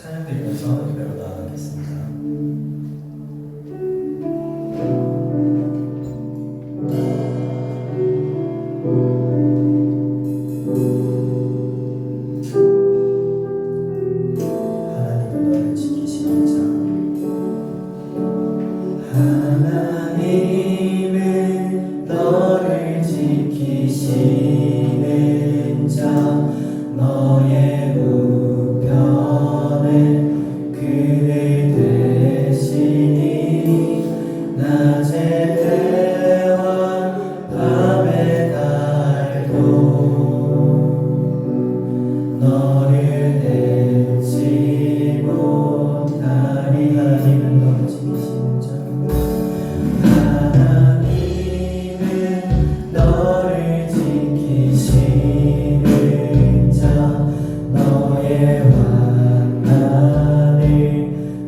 찬양 드리면서 예배로 나아가겠습니다. 하나님은 너를 지키시는 자 너의 우편에 그를 대시니 낮의 해와 밤의 달도 너를 잊지 못하리. 하나님은 너를 지키시는 자 하나님은 너를 지키시는 자 너의 환난을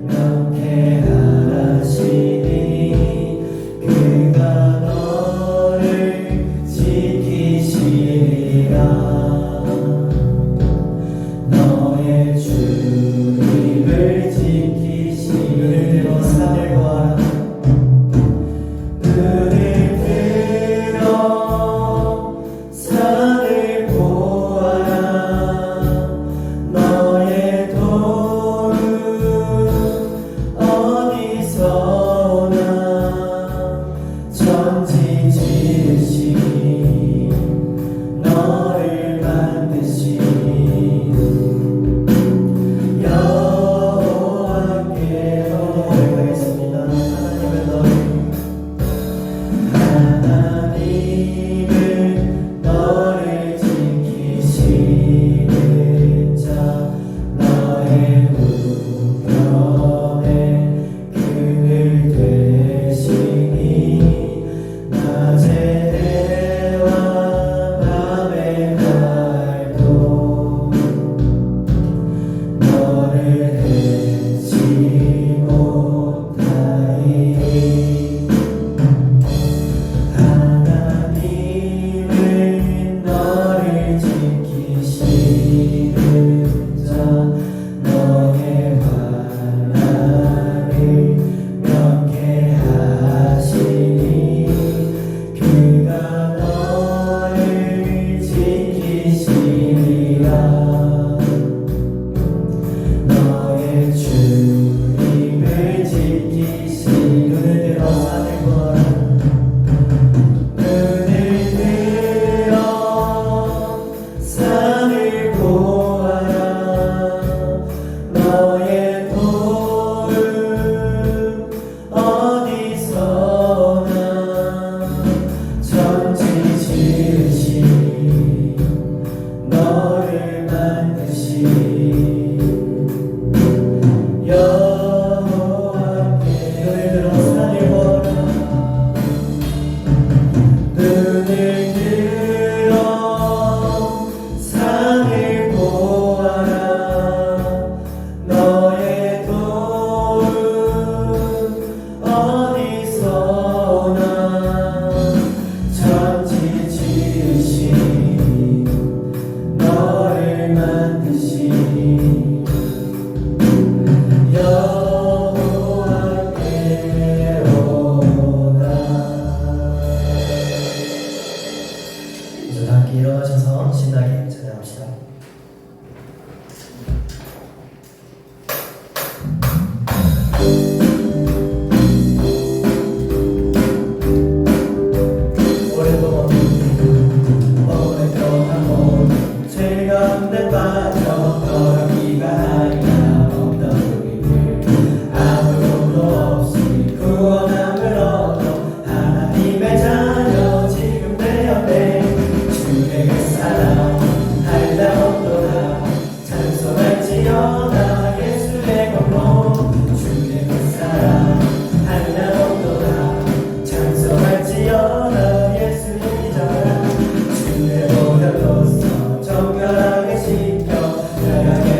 명쾌하시니 그가 너를 지키시리라. 너의 주님을 지키시니 눈을 들어 산을 보아라. 눈을 들어 산을 보아라. 너의 도움 어디서 오나. 천지 지으시니 너를 만드시니 여호와께 고백하겠습니다. 하나님은 너를 지키시는 자 너의 우편에 그늘 되시니 낮의 해와 밤의 달도 너를 잊지 못하리. 하나님은 너를 지키시는 자 너의 환난을 명쾌하시니 그가 너를 지키시리라. 너의 주님을 지키시니 눈을 들어 산을 보아라. 눈을 들어 산을 보아라. 너의 도움 어디서 오나. 천지 지으시니 너를 만드시니 여호와께 눈을 들어 산을 보아라. 눈을 들어 산을 보아라. 너의 도움 어디서 오나. 천지 지으시니 너를 만드시니 여호와께 오나. 이제 다 함께 일어나셔서 신나게 찬양합시다. 오랫동안 죄 가운데 빠져 걸어기가 하리라. 없던 우리를 아무것도 없이 구원함을 얻어 하나님의 자녀 지금 되었네. 주의 그 사랑 알다 없도다. 찬송할지어다 예수의 공로. 주의 그 사랑 알다 없도다. 찬송할지어다 예수의 자랑. 주의 보혈로서 정결하게 씻겨 나가게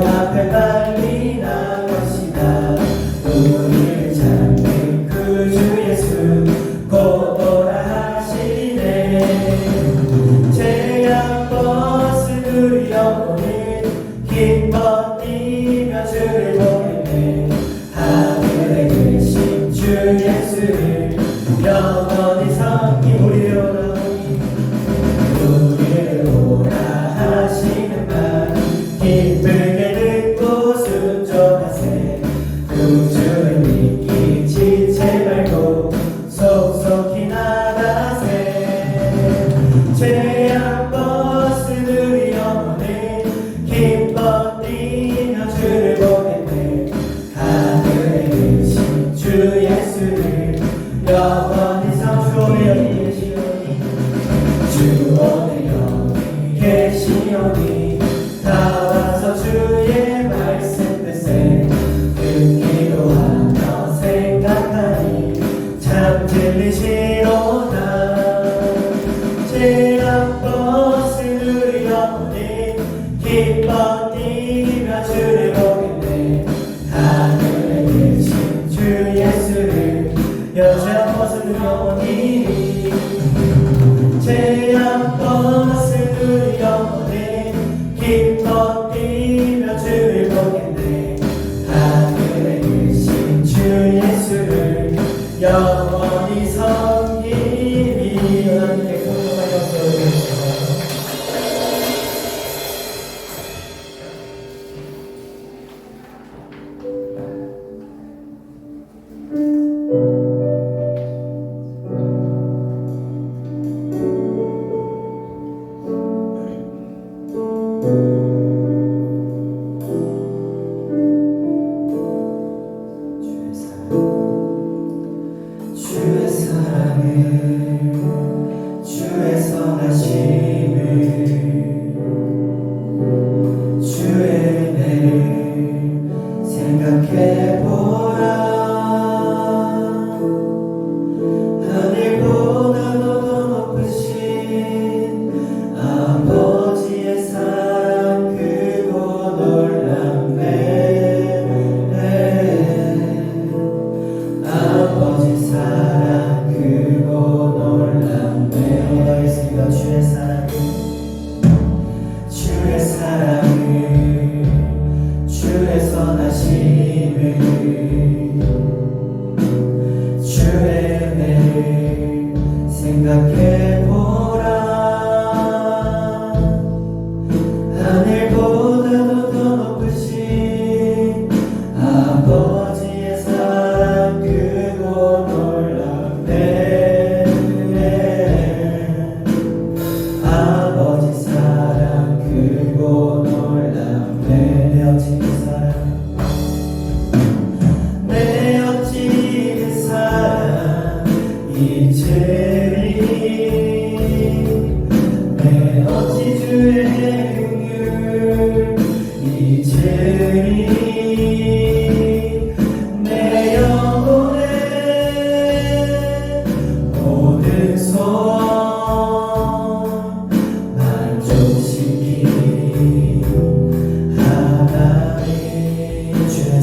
앞에 빨리 나가시다. 우리를 찾는 그 주 예수 곧 오라 하시네. 제약버스 우리 영혼을 기뻐 뛰며 주를 보겠네. 하늘에 계신 주 예수를 영원히 섬기 우리를 오라 하시는 말 기쁘게 듣고 순종하세. 구주를 믿기 지체 말고 속속히 나가세. 죄악버스 우리 영혼을 기뻐 뛰며 주를 보겠네. 하늘에 계신 주 예수를 영원히 성주오며 계시오니 주 오늘 여기 계시오니 다 와서 주의 말씀 듣세. 듣기도 하며 생각하니 참 진리시로다. 제약버스 우리 영혼이 기뻐 뛰며 주를 보겠네. 하늘에 계신 주 예수를 제약버스 우리 영혼이 제약버스 우리 영혼이 기뻐 뛰며 주를 보겠네. 하늘에 계신 주 예수를 영원히 섬기리. 하나님께 공평한 영광을 드리겠습니다. 주의 사랑을 주의 선하심을 주의 은혜를 생각해보라. 하늘보다도 더 높으신 아버지의 사랑 크고 놀랍네. 아버지 사랑 크고 놀랍네. 하겠습니다. 주의 사랑을 주의 선하심을 주의 은혜를 생각해보라. 하늘보다도 더 높으신 아버지의 사랑 크고 놀랍네. 아버지 사랑 크고 놀랍네. 내 어찌 그 사랑 내 어찌 그 사랑 잊으리. 내 어찌 주의 긍휼 잊으리. 내 영혼의 모든 소원 만족시키리. 하나님 주의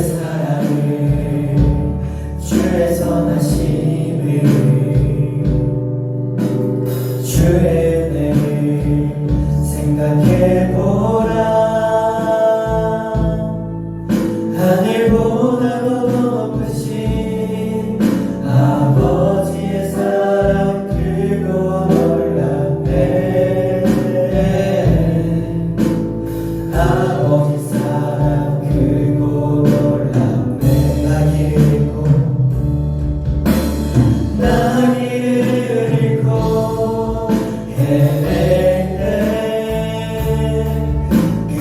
사랑을 주의 선하심을 주의 은혜를 생각해보라. 하늘보다도 더 높으신 아버지의 사랑 크고 놀랍네. 아버지 사랑 크고 놀랍네. 나기를 잃고 헤맬 때 그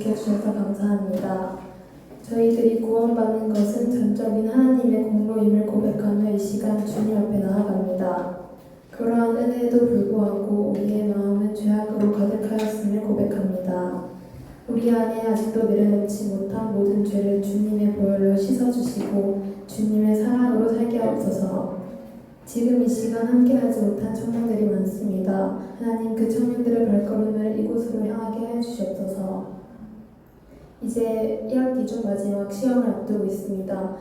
일으켜주셔서 감사합니다. 저희들이 구원받는 것은 전적인 하나님의 공로임을 고백하며 이 시간 주님 앞에 나아갑니다. 그러한 은혜에도 불구하고 우리의 마음은 죄악으로 가득하였음을 고백합니다. 우리 안에 아직도 내려놓지 못한 모든 죄를 주님의 보혈로 씻어주시고 주님의 사랑으로 살게 하옵소서. 지금 이 시간 함께하지 못한 청년들이 많습니다. 하나님 그 청년들의 발걸음을 이곳으로 향하게 해주시옵소서. 이제 1학기 중 마지막 시험을 앞두고 있습니다.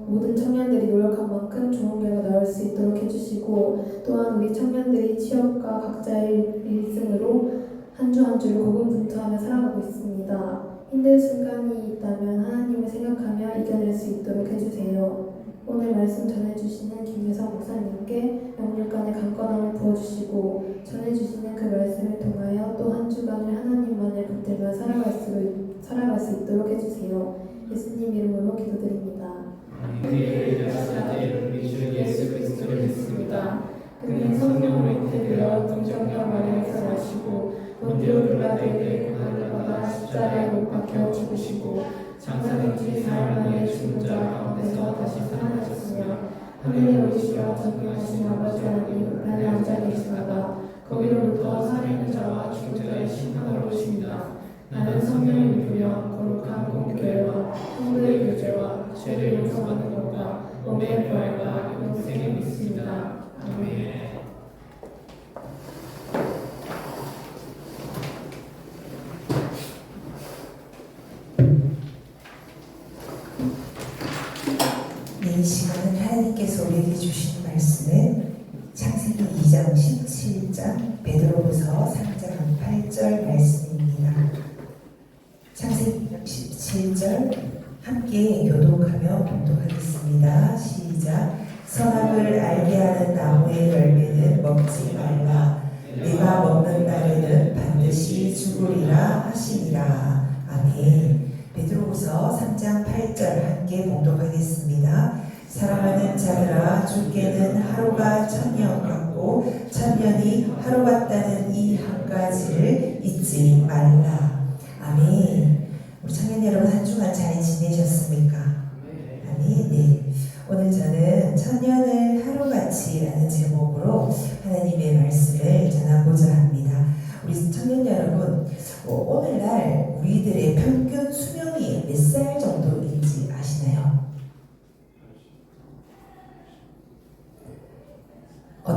모든 청년들이 노력한 만큼 좋은 결과 나올 수 있도록 해주시고 또한 우리 청년들이 취업과 각자의 일승으로 한 주 한 주를 고군분투하며 살아가고 있습니다. 힘든 순간이 있다면 하나님을 생각하며 이겨낼 수 있도록 해주세요. 오늘 말씀 전해주시는 김유성 목사님께 영육간의 강건함을 부어주시고 전해주시는 그 말씀을 통하여 또 한 주간을 하나님만을 붙들며 살아갈 수 있도록 해주세요. 예수님 이름으로 기도드립니다. 우리 주 예수 그리스도를 믿습니다. 그는 성령으로 잉태되어 동정녀 마리아에서 나시고 본디오 빌라도에게 고난을 받아 십자가에 못 박혀 죽으시고 장사된 뒤 사흘 만에 죽은 자 가운데서 다시 살아나셨으며 하늘에 오르시어 전능하신 아버지 하나님 우편에 앉아 계시다가 거기로부터 살아있는 자와 죽은 자의 심판하러 오십니다. 나는 성령을 믿으며 거룩한 공교회와 성도의 교제와 죄를 용서받는 것과 몸의 부활과 영생을 믿습니다. 아멘. 이 시간은 하나님께서 우리에게 주신 말씀은 창세기 2장 17장 베드로후서 3장 8절 말씀입니다. 창세기 17절 함께 교독하며 봉독하겠습니다. 시작. 선악을 알게 하는 나무의 열매는 먹지 말라. 내가 먹는 날에는 반드시 죽으리라 하시니라. 아멘. 베드로후서 3장 8절 함께 봉독하겠습니다. 사랑하는 자들아, 주께는 하루가 천년 같고 천년이 하루 같다는 이 한 가지를 잊지 말라. 아멘. 우리 청년 여러분 한 주간 잘 지내셨습니까? 아멘. 네. 오늘 저는 천년을 하루같이라는 제목으로 하나님의 말씀을 전하고자 합니다. 우리 청년 여러분, 오늘날 우리들의 평균 수명이 몇 살 정도인지 아시나요?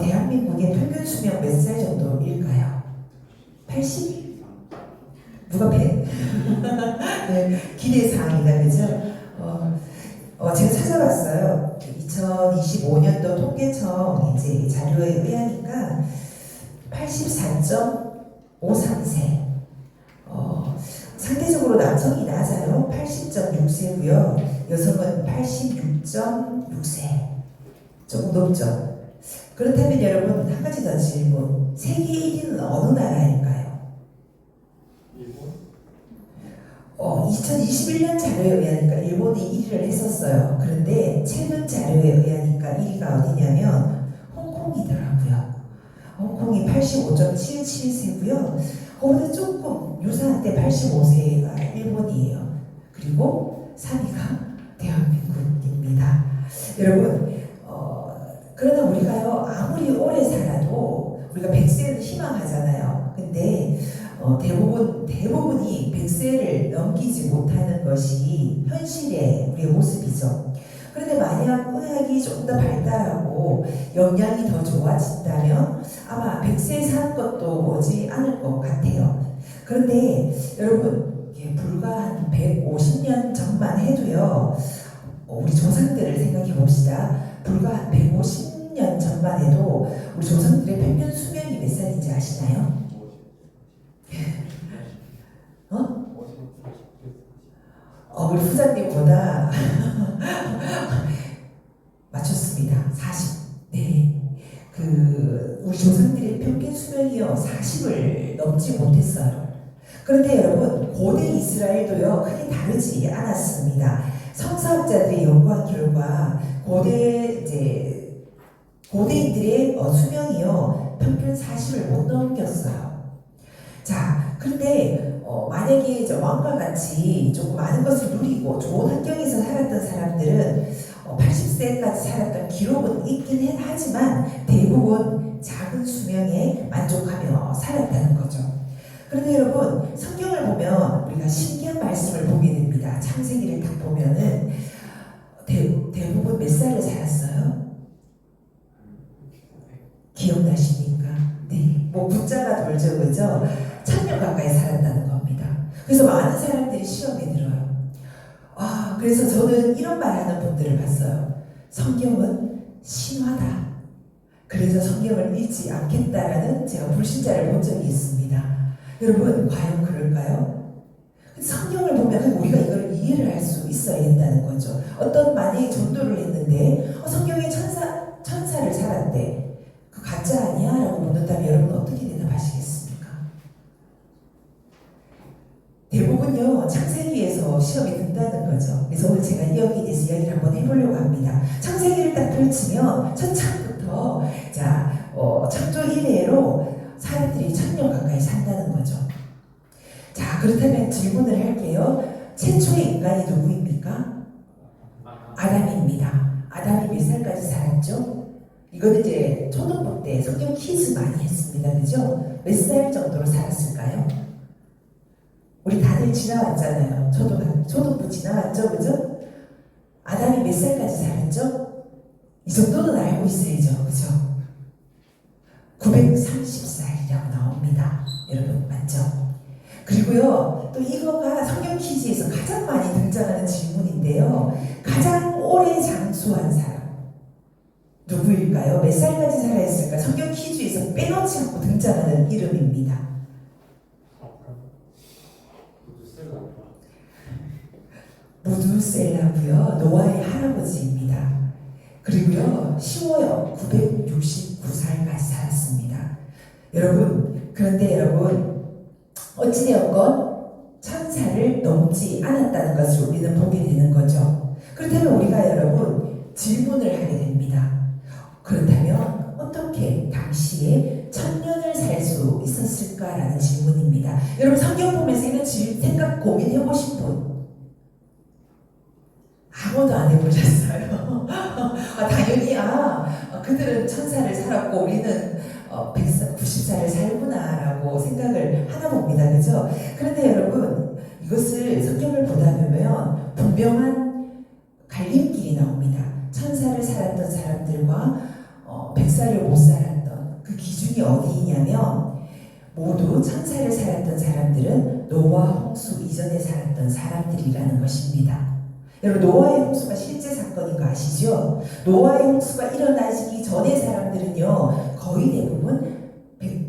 대한민국의 평균 수명 몇 살 정도일까요? 80? 누가 배? 네, 기대사항이다, 그죠? 제가 찾아봤어요. 2025년도 통계청 이제 자료에 의하니까 84.53세. 상대적으로 남성이 낮아요. 80.6세고요. 여성은 86.6세. 조금 높죠. 그렇다면 여러분 한 가지 더 질문. 세계 1위는 어느 나라일까요? 2021년 자료에 의하니까 일본이 1위를 했었어요. 그런데 최근 자료에 의하니까 1위가 어디냐면 홍콩이더라고요. 홍콩이 85.77세고요. 거기서 조금 유사한 때 85세가 일본이에요. 그리고 3위가 대한민국입니다. 여러분, 그러나 우리가요, 아무리 오래 살아도 우리가 100세를 희망하잖아요. 근데 대부분이 100세를 넘기지 못하는 것이 현실의 우리의 모습이죠. 그런데 만약 의학이 조금 더 발달하고 영양이 더 좋아진다면 아마 100세 사는 것도 머지 않을 것 같아요. 그런데 여러분, 불과 한 150년 전만 해도요, 우리 조상들을 생각해 봅시다. 불과 한 150년 전만 해도 우리 조상들의 평균 수명이 몇 살인지 아시나요? 우리 부장님보다 맞췄습니다. 40. 네. 우리 조상들의 평균 수명이요, 40을 넘지 못했어요. 그런데 여러분, 고대 이스라엘도요, 크게 다르지 않았습니다. 성서학자들이 연구한 결과, 고대인들의 수명이요, 평균 40을 못 넘겼어요. 자, 그런데 만약에 이제 왕과 같이 조금 많은 것을 누리고 좋은 환경에서 살았던 사람들은 80세까지 살았던 기록은 있긴 하지만 대부분 작은 수명에 만족하며 살았다는 거죠. 그런데 여러분, 성경을 보면 우리가 신기한 말씀을 보게 됩니다. 창세기를 딱 보면은 대부분 몇 살을 살았어요? 기억나십니까? 네, 뭐 숫자가 돌죠, 그죠? 1000년 가까이 살았다는 겁니다. 그래서 많은 사람들이 시험에 들어요. 그래서 저는 이런 말 하는 분들을 봤어요. 성경은 신화다. 그래서 성경을 읽지 않겠다라는 제가 불신자를 본 적이 있습니다. 여러분, 과연 그럴까요? 성경을 보면 우리가 이걸 이해를 할 수 있어야 된다는 거죠. 어떤 만약에 전도를 했는데 성경에 천사를 살았대. 그 가짜 아니야? 라고 묻는다면 여러분 어떻게 대답하시겠습니까? 대부분요, 창세기에서 시험이 든다는 거죠. 그래서 오늘 제가 여기에 대해서 이야기를 한번 해보려고 합니다. 창세기를 딱 펼치면 첫 창부터 창조 이래로 사람들이 1000년 가까이 산다는 거죠. 자, 그렇다면 질문을 할게요. 최초의 인간이 누구입니까? 아담입니다. 아담이 몇 살까지 살았죠? 이거는 이제 초등부 때 성경 퀴즈 많이 했습니다. 그죠? 몇 살 정도로 살았을까요? 우리 다들 지나왔잖아요. 초등부 지나왔죠? 그죠? 아담이 몇 살까지 살았죠? 이 정도는 알고 있어야죠. 그죠? 930살이라고 나옵니다. 여러분, 맞죠? 그리고요, 또 이거가 성경 퀴즈에서 가장 많이 등장하는 질문인데요. 가장 오래 장수한 사람 누구일까요? 몇 살까지 살아있을까? 성경 퀴즈에서 빼놓지 않고 등장하는 이름입니다. 무두셀라고요. 노아의 할아버지입니다. 그리고요, 쉬워요. 969살까지 살았습니다. 그런데 여러분, 어찌되었건 천사를 넘지 않았다는 것을 우리는 보게 되는 거죠. 그렇다면 우리가 여러분 질문을 하게 됩니다. 그렇다면 어떻게 당시에 1000년을 살 수 있었을까라는 질문입니다. 여러분, 성경 보면서 이런 생각 고민해 보신 분 아무도 안 해보셨어요? 당연히 그들은 천사를 살았고 우리는 190살을 살구나라고 생각을 하나 봅니다. 그죠? 그런데 여러분, 이것을 성경을 보다 보면 분명한 갈림길이 나옵니다. 천사를 살았던 사람들과 100살을 못 살았던 그 기준이 어디냐면, 모두 천사를 살았던 사람들은 노아 홍수 이전에 살았던 사람들이라는 것입니다. 여러분, 노아의 홍수가 실제 사건인 거 아시죠? 노아의 홍수가 일어나기 전의 사람들은요, 거의 대부분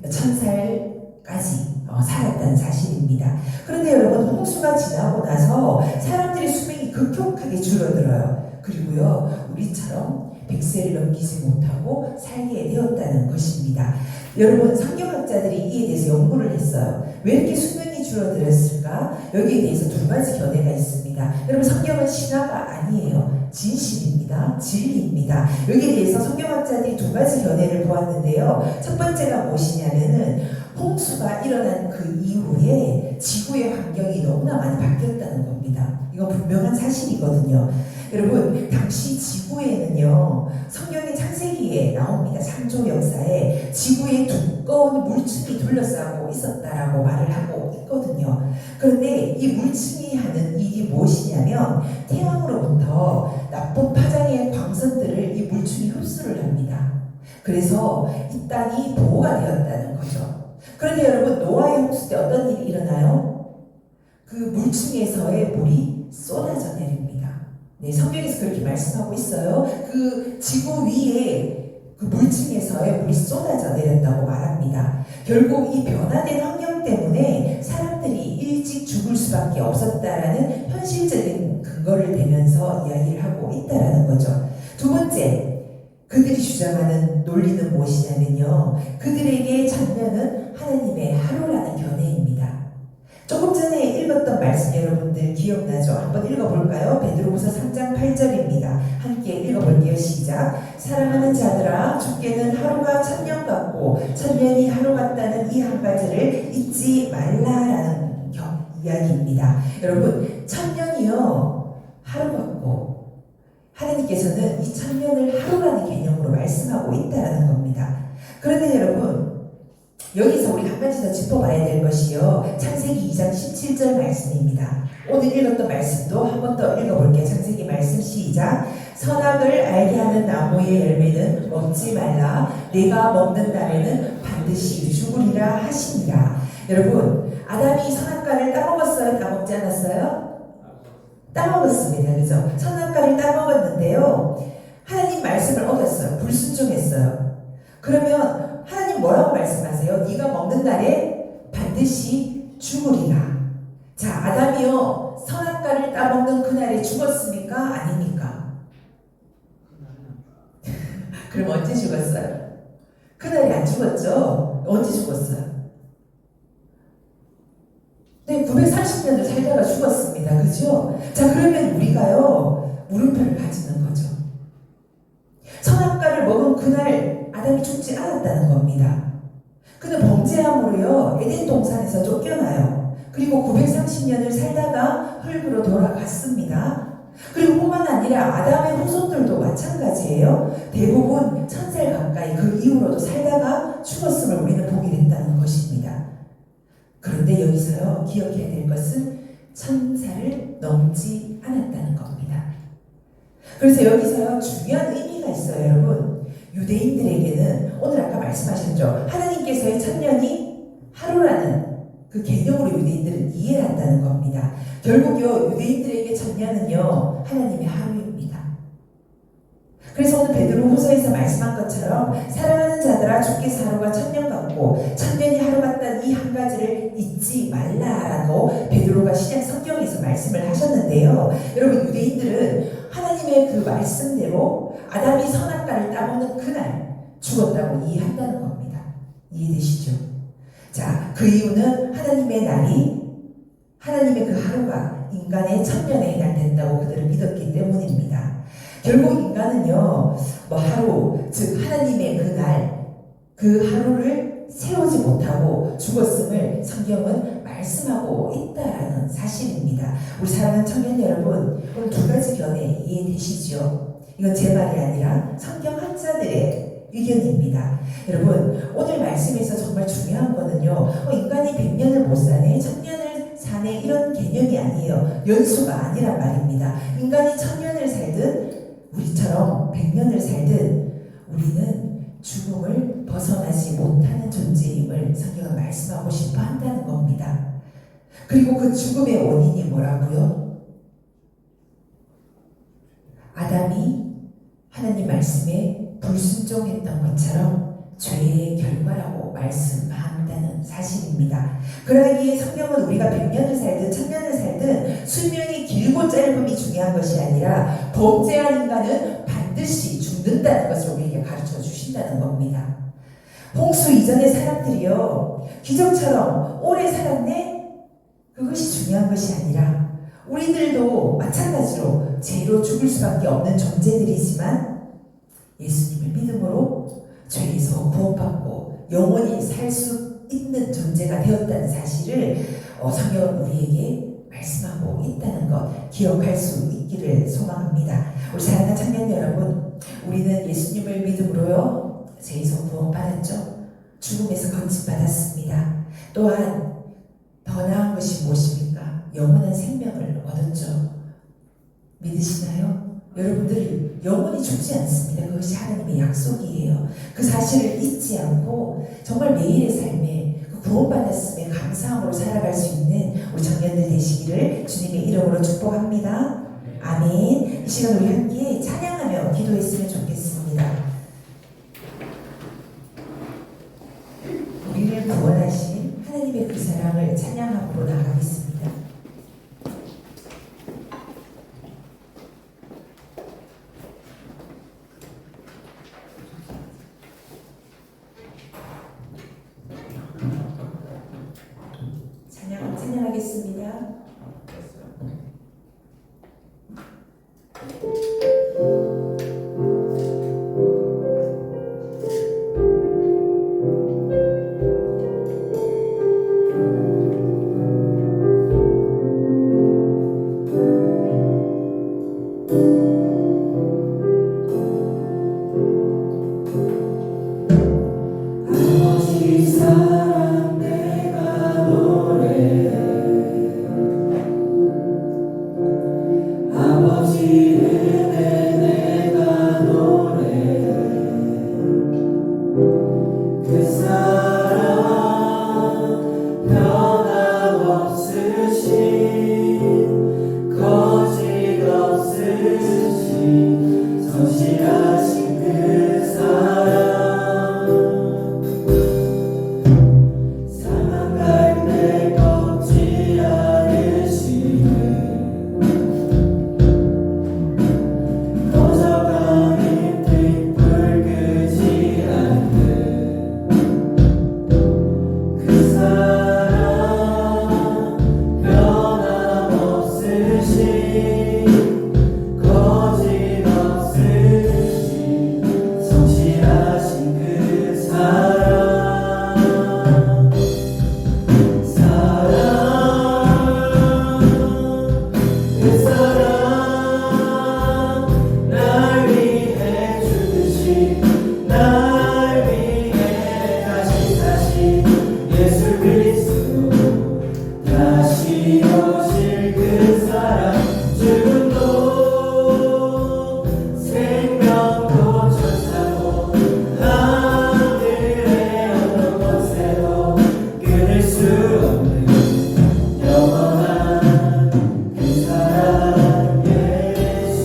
1000살까지 살았다는 사실입니다. 그런데 여러분, 홍수가 지나고 나서 사람들의 수명이 급격하게 줄어들어요. 그리고요, 우리처럼 100세를 넘기지 못하고 살게 되었다는 것입니다. 여러분, 성경학자들이 이에 대해서 연구를 했어요. 왜 이렇게 수명이 줄어들었을까? 여기에 대해서 두 가지 견해가 있습니다. 여러분, 성경은 신화가 아니에요. 진실입니다. 진리입니다. 여기에 대해서 성경학자들이 두 가지 견해를 보았는데요. 첫 번째가 무엇이냐면은 홍수가 일어난 그 이후에 지구의 환경이 너무나 많이 바뀌었다는 겁니다. 이건 분명한 사실이거든요. 여러분, 당시 지구에는요, 성경의 창세기에 나옵니다. 창조 역사에 지구에 두꺼운 물층이 둘러싸고 있었다라고 말을 하고 있거든요. 그런데 이 물층이 하는 일이 무엇이냐면, 태양으로부터 나쁜 파장의 광선들을 이 물층이 흡수를 합니다. 그래서 이 땅이 보호가 되었다는 거죠. 그런데 여러분, 노아의 홍수 때 어떤 일이 일어나요? 그 물층에서의 물이 쏟아져 내립니다. 네, 성경에서 그렇게 말씀하고 있어요. 그 지구 위에 그 물층에서의 물이 쏟아져 내렸다고 말합니다. 결국 이 변화된 환경 때문에 사람들이 일찍 죽을 수밖에 없었다라는 현실적인 근거를 대면서 이야기를 하고 있다라는 거죠. 두 번째, 그들이 주장하는 논리는 무엇이냐면요, 그들에게 천년은 하나님의 하루라는 견해입니다. 조금 전에 읽었던 말씀 여러분들 기억나죠? 한번 읽어볼까요? 베드로후서 3장 8절입니다. 함께 읽어볼게요. 시작. 사랑하는 자들아, 주께는 하루가 1000년 같고 1000년이 하루 같다는 이 한 가지를 잊지 말라라는 이야기입니다. 여러분, 천년이요 하루 같고 하나님께서는 이 천년을 하루라는 개념으로 말씀하고 있다는 겁니다. 그런데 여러분, 여기서 우리 한 가지 더 짚어봐야 될 것이요, 창세기 2장 17절 말씀입니다. 오늘 읽었던 말씀도 한 번 더 읽어볼게요. 창세기 말씀 시작. 선악을 알게 하는 나무의 열매는 먹지 말라. 내가 먹는 날에는 반드시 죽으리라 하시니라. 여러분, 아담이 선악과를 따먹었어요? 따먹지 않았어요? 따먹었습니다. 그죠? 선악과를 따먹었는데요, 하나님 말씀을 어겼어요. 불순종했어요. 그러면 하나님 뭐라고 말씀하세요? 네가 먹는 날에 반드시 죽으리라. 자, 아담이요 선악과를 따먹는 그날에 죽었습니까? 아닙니까? 그럼 언제 죽었어요? 그날에 안 죽었죠? 언제 죽었어요? 네, 930년을 살다가 죽었습니다. 그죠? 자, 그러면 우리가요 물음표를 가지는 거죠. 선악과를 먹은 그날 아담이 죽지 않았다는 겁니다. 그는 범죄함으로요 에덴 동산에서 쫓겨나요. 그리고 930년을 살다가 흙으로 돌아갔습니다. 그리고 뿐만 아니라 아담의 후손들도 마찬가지예요. 대부분 1000살 가까이 그 이후로도 살다가 죽었음을 우리는 보게 된다는 것입니다. 그런데 여기서요 기억해야 될 것은 1000살을 넘지 않았다는 겁니다. 그래서 여기서요 중요한 의미가 있어요. 여러분, 유대인들에게는 오늘 아까 말씀하셨죠, 하나님께서의 천년이 하루라는 그 개념으로 유대인들은 이해를 한다는 겁니다. 결국요 유대인들에게 천년은요 하나님의 하루입니다. 그래서 오늘 베드로후서에서 말씀한 것처럼 사랑하는 자들아 주께서 하루가 천년 같고 천년이 하루 같다는 이 한 가지를 잊지 말라라고 베드로가 신약 성경에서 말씀을 하셨는데요, 여러분, 유대인들은 하나님의 그 말씀대로 아담이 선악과를 따먹는 그날 죽었다고 이해한다는 겁니다. 이해되시죠? 자, 그 이유는 하나님의 날이, 하나님의 그 하루가 인간의 천년에 해당된다고 그들은 믿었기 때문입니다. 결국 인간은요 하루, 즉 하나님의 그 날, 그 하루를 세우지 못하고 죽었음을 성경은 말씀하고 있다라는 사실입니다. 우리 사랑하는 청년 여러분, 오늘 두 가지 견해 이해되시죠? 이건 제 말이 아니라 성경 학자들의 의견입니다. 여러분, 오늘 말씀에서 정말 중요한 거는요, 인간이 100년을 못 사네, 1000년을 사네, 이런 개념이 아니에요. 연수가 아니란 말입니다. 인간이 1000년을 살든 우리처럼 100년을 살든 우리는 죽음을 벗어나지 못하는 존재임을 성경은 말씀하고 싶어 한다는 겁니다. 그리고 그 죽음의 원인이 뭐라고요? 아담이 하나님 말씀에 불순종했던 것처럼 죄의 결과라고 말씀한다는 사실입니다. 그러기에 성경은 우리가 100년을 살든 1000년을 살든 수명이 길고 짧음이 중요한 것이 아니라 범죄한 인간은 반드시 죽는다는 것을 우리에게 가르쳐 주신다는 겁니다. 홍수 이전의 사람들이요 기적처럼 오래 살았네? 그것이 중요한 것이 아니라 우리들도 마찬가지로 죄로 죽을 수밖에 없는 존재들이지만 예수님을 믿음으로 죄에서 구원받고 영원히 살 수 있는 존재가 되었다는 사실을 성경은 우리에게 말씀하고 있다는 것 기억할 수 있기를 소망합니다. 우리 사랑하는 청년 여러분, 우리는 예수님을 믿음으로요 죄에서 구원받았죠. 죽음에서 건진받았습니다. 또한 더 나은 것이 무엇입니까? 영원한 생명을 얻었죠. 믿으시나요? 여러분들이 영원히 죽지 않습니다. 그것이 하나님의 약속이에요. 그 사실을 잊지 않고 정말 매일의 삶에 그 구원받았음에 감사함으로 살아갈 수 있는 우리 청년들 되시기를 주님의 이름으로 축복합니다. 아멘. 이 시간 우리 함께 찬양하며 기도했으면 좋겠습니다. 우리를 구원하신 하나님의 그 사랑을 찬양함으로 나아가겠습니다. 찬양하겠습니다. 그 사랑 날 위해 죽으시 날 위해 다시 예수 그리스도 다시 오실 그 사랑 죽음도 생명도 천사도 하늘의 어떤 권세도 끊을 수 없는 영원한 그 사랑 예수.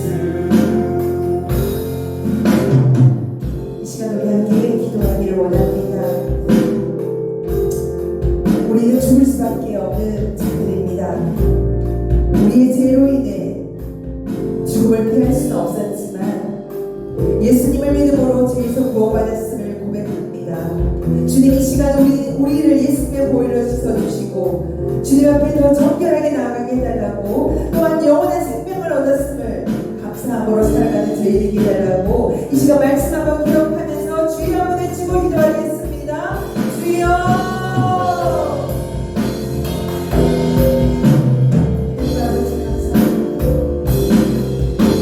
이 시간 우리 함께 기도하기를 원합니다. 우리는 죽을 수밖에 없는 자들입니다. 우리의 죄로 인해 죽음을 피할 수는 없었지만 예수님을 믿음으로 죄에서 구원받았음을 고백합니다. 주님 이 시간 우리를 예수님의 보혈로 씻어주시고 주님 앞에 더 정결하게 나아가게 해달라고, 또한 영원한 생명을 얻었음을 감사함으로 살아가는 저희 되게 해달라고 이 시간 말씀 한번 기억하면서 주여 한번 외치고 기도하겠습니다. 주여!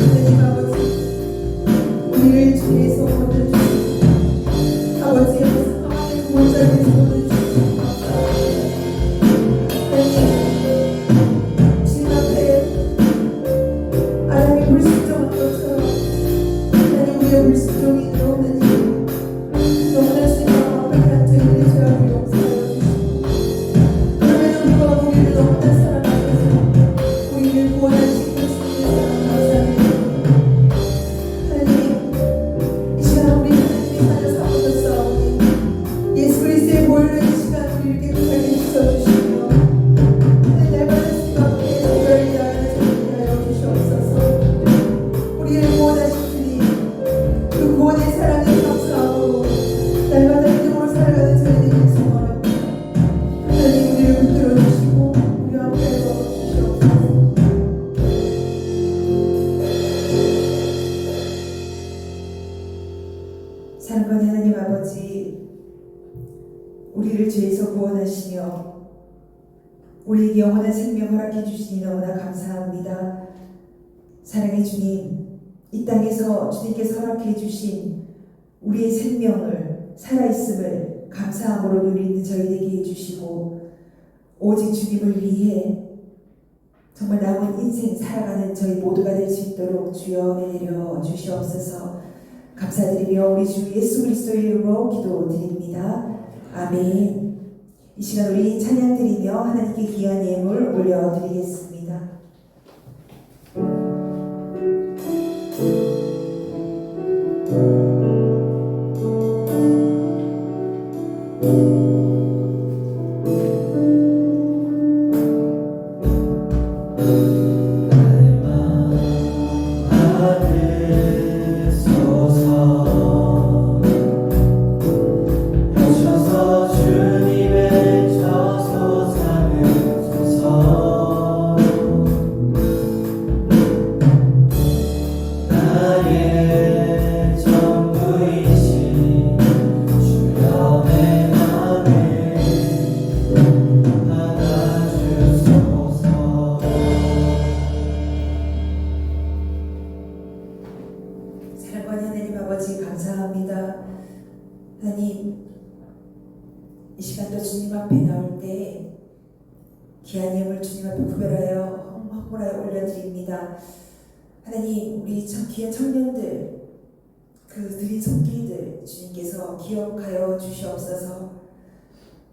하나님 아버지, 우리를 주께서 건져주시고 아버지의 상황의 구원자를 건져주시고 하나님 주님 앞에 아람이 불순종한 것처럼 하나님 우리의 불순종이로 하나님 너무나 주님 앞에 간 저희들의 죄악을 용서하여 주시고 그럼에도 불구하고 우리를 너무나 사랑하셔서 우리를 구원하시고 주님의 사랑 감사합니다. 하나님 이 시간 우리 하나님의 사는 사고도 싸우니 예수 그리스도의 보혈로 이 시간 우리를 깨끗하게 씻어주시며 하나님 날마다 주님 앞에 구별을 위하여 저희를 하여 주시옵소서. 우리를 구원하신 주님 그 구원의 사랑을 감사하고 날마다 믿음으로 살아가는 저희들이 소망합니다. 하나님 우리를 붙들어 주시고 우리 앞에 넣어 주시옵소서. 사랑하는 하나님 아버지, 우리를 죄에서 구원하시며 우리에게 영원한 생명 허락해 주시니 너무나 감사합니다. 사랑의 주님, 이 땅에서 주님께서 허락해 주신 우리의 생명을 살아있음을 감사함으로 누리는 저희에게 해주시고 오직 주님을 위해 정말 남은 인생 살아가는 저희 모두가 될 수 있도록 주여 은혜 내려 주시옵소서. 감사드리며 우리 주 예수 그리스도의 이름으로 기도드립니다. 아멘. 이 시간 우리 찬양 드리며 하나님께 귀한 예물 올려드리겠습니다. 오셔서 주님의 저소 삼으소서. 나의 전부이신 주여 내 맘을 받아주소서. 사랑하는 하나님 아버지 감사합니다. 하나님 이 시간도 주님 앞에 나올 때 귀한 예물 주님 앞에 구별하여 헌물하여 올려드립니다. 하나님 우리 참 귀한 청년들 그 드린 손길들 주님께서 기억하여 주시옵소서.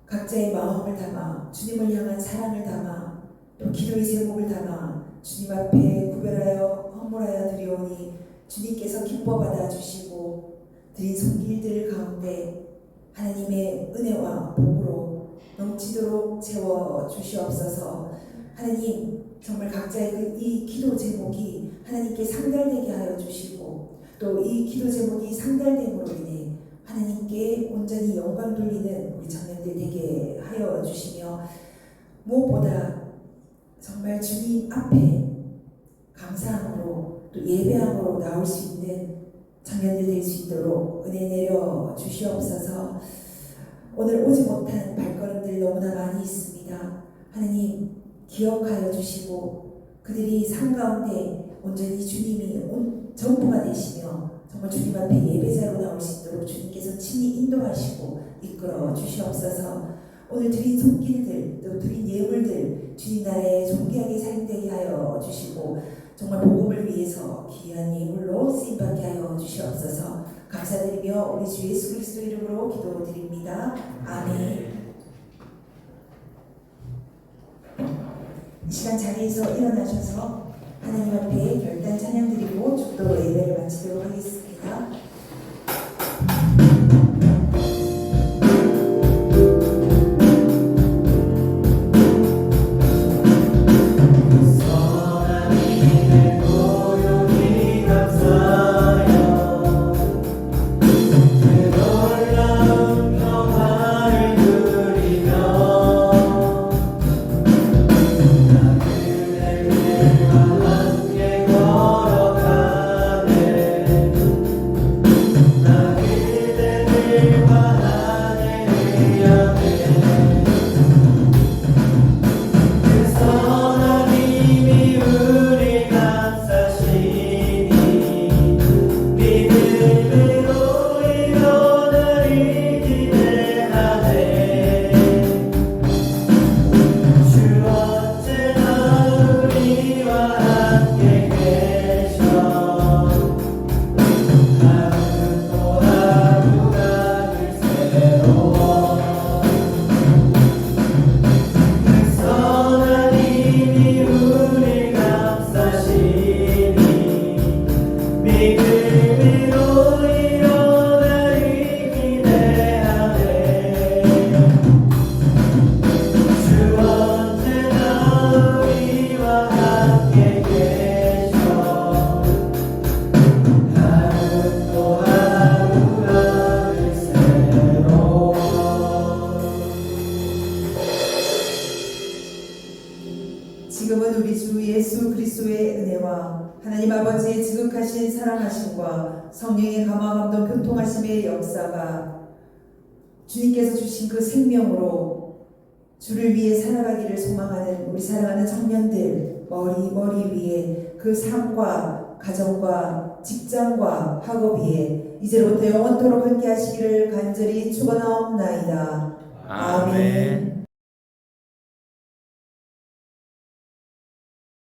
각자의 마음을 담아 주님을 향한 사랑을 담아 또 기도의 제목을 담아 주님 앞에 구별하여 헌물하여 드리오니 주님께서 기뻐 받아주시고 드린 손길들 가운데 하나님의 은혜와 복으로 넘치도록 채워 주시옵소서. 하나님 정말 각자의 이 기도 제목이 하나님께 상달되게 하여 주시고 또 이 기도 제목이 상달됨으로 인해 하나님께 온전히 영광 돌리는 우리 청년들 되게 하여 주시며 무엇보다 정말 주님 앞에 감사함으로 또 예배함으로 나올 수 있는 청년들 될 수 있도록 은혜 내려 주시옵소서. 오늘 오지 못한 발걸음들 너무나 많이 있습니다. 하나님 기억하여 주시고 그들이 삶 가운데 온전히 주님이 전부가 되시며 정말 주님 앞에 예배자로 나올 수 있도록 주님께서 친히 인도하시고 이끌어 주시옵소서. 오늘 드린 손길들 또 드린 예물들 주님 나라에 존귀하게 사용되게 하여 주시고 정말 복음을 위해서 귀한 예물로 쓰임받게 하여 주시옵소서. 감사드리며 우리 주 예수 그리스도 이름으로 기도드립니다. 아멘. 이 시간 자리에서 일어나셔서 하나님 앞에 결단 찬양 드리고 축도 예배를 마치도록 하겠습니다. 지금은 우리 주 예수 그리스도의 은혜와 하나님 아버지의 지극하신 사랑하심과 성령의 감화감동 교통하심의 역사가 주님께서 주신 그 생명으로 주를 위해 살아가기를 소망하는 우리 사랑하는 청년들 머리 위에 그 삶과 가정과 직장과 학업 위에 이제로부터 영원토록 함께 하시기를 간절히 축원하옵나이다. 아멘.